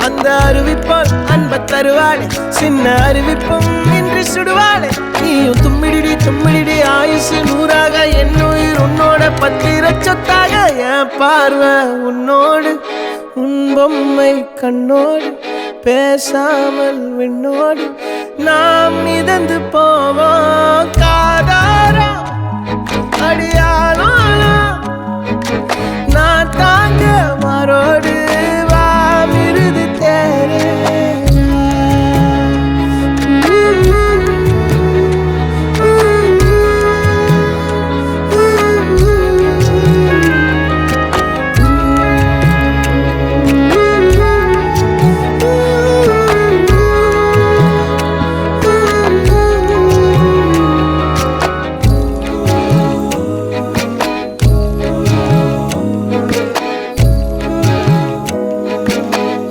அந்த அறிவிப்போல் அன்ப தருவாளே சின்ன அறிவிப்பும் இன்று சுடுவாளே நீயும் தும்மிடி தும்மிடி ஆயுசு நூறாக என் உயிர் உன்னோட பத்திர சொத்தாக என் பார்வை உன்னோடு உன் பொம்மை கண்ணோடு பேசாமல் விண்ணோடு நாம் மிதந்து போவோம் காதாரா அடியாளோ நான் தாங்க